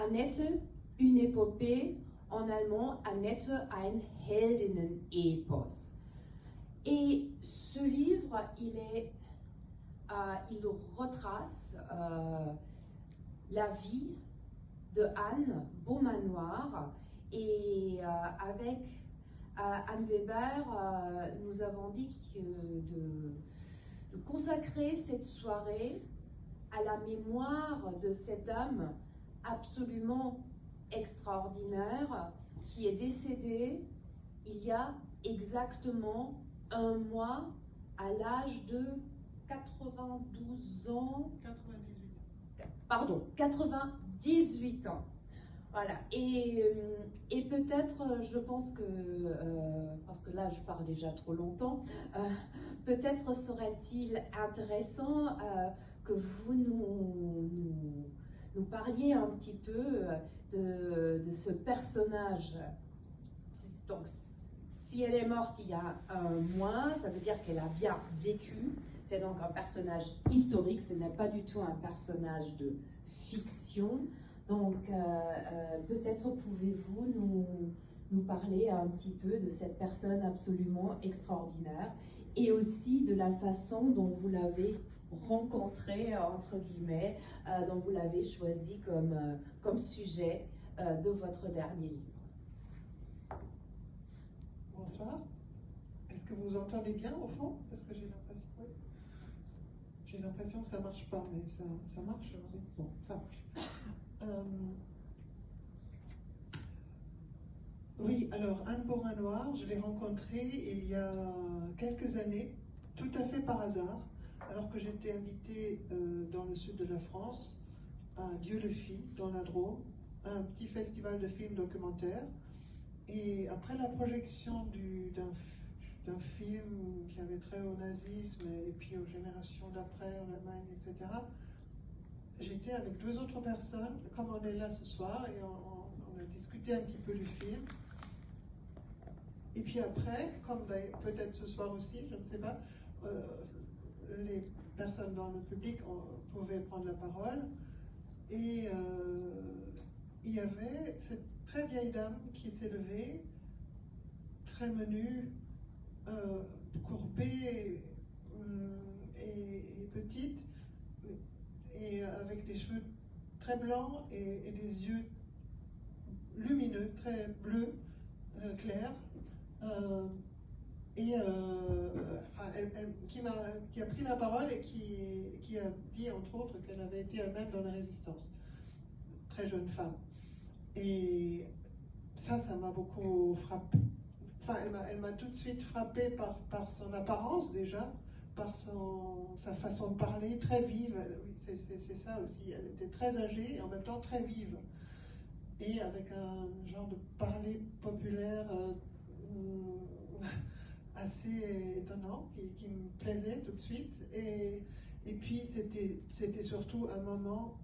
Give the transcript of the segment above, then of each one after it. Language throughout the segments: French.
Annette, une épopée, en allemand, Annette, ein Heldinnen-Epos. Et ce livre, il retrace la vie de Anne Beaumanoir, et avec Anne Weber, nous avons dit de consacrer cette soirée à la mémoire de cette dame absolument extraordinaire qui est décédée il y a exactement un mois à l'âge de 92 ans. 98. Pardon, 98 ans. Voilà, et peut-être, je pense que, parce que là je parle déjà trop longtemps, peut-être serait-il intéressant que vous nous parliez un petit peu de ce personnage. Donc, si elle est morte il y a un mois, ça veut dire qu'elle a bien vécu. C'est donc un personnage historique, ce n'est pas du tout un personnage de fiction. Donc, peut-être pouvez-vous nous parler un petit peu de cette personne absolument extraordinaire et aussi de la façon dont vous l'avez rencontrée, entre guillemets, dont vous l'avez choisi comme sujet de votre dernier livre. Bonsoir. Est-ce que vous entendez bien au fond? Parce que j'ai l'impression que ça marche pas, mais ça marche. Bon, ça marche. Oui, alors Anne Beaumanoir, je l'ai rencontrée il y a quelques années, tout à fait par hasard, alors que j'étais invitée dans le sud de la France, à Dieu-le-Fit, dans la Drôme, à un petit festival de films documentaires. Et après la projection d'un film qui avait trait au nazisme et puis aux générations d'après en Allemagne, etc., j'étais avec deux autres personnes, comme on est là ce soir, et on a discuté un petit peu du film. Et puis après, comme peut-être ce soir aussi, je ne sais pas, les personnes dans le public pouvaient prendre la parole. Et il y avait cette très vieille dame qui s'est levée, très menue, courbée et petite, et avec des cheveux très blancs et des yeux lumineux, très bleus, clairs. Qui a pris la parole et qui a dit entre autres qu'elle avait été elle-même dans la résistance, très jeune femme. Et ça m'a beaucoup frappée. Enfin, elle m'a tout de suite frappée par son apparence déjà, par sa façon de parler, très vive. Oui, c'est ça aussi, elle était très âgée et en même temps très vive. Et avec un genre de parler populaire assez étonnant, qui me plaisait tout de suite. Et puis c'était surtout un moment,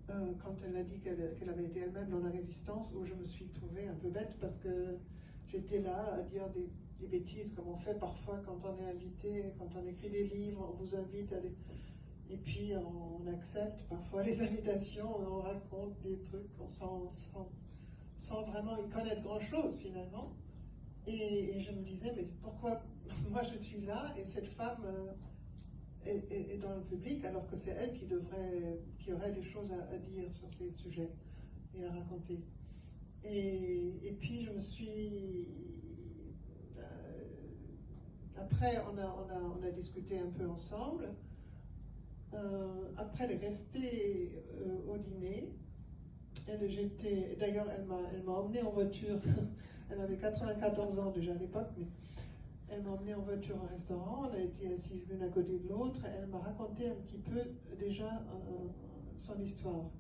quand elle a dit qu'elle avait été elle-même dans la résistance, où je me suis trouvée un peu bête parce que j'étais là à dire des bêtises comme on fait parfois quand on est invité, quand on écrit des livres, on vous invite à les... Et puis on accepte parfois les invitations, on raconte des trucs sans vraiment y connaître grand-chose finalement. Et je me disais, mais pourquoi moi je suis là et cette femme est dans le public alors que c'est elle qui aurait des choses à dire sur ces sujets et à raconter. Et puis je me suis... après on a discuté un peu ensemble. Après elle est restée au dîner. D'ailleurs elle m'a emmenée en voiture. Elle avait 94 ans déjà à l'époque, mais elle m'a emmenée en voiture au restaurant, on a été assises l'une à côté de l'autre, elle m'a raconté un petit peu déjà son histoire.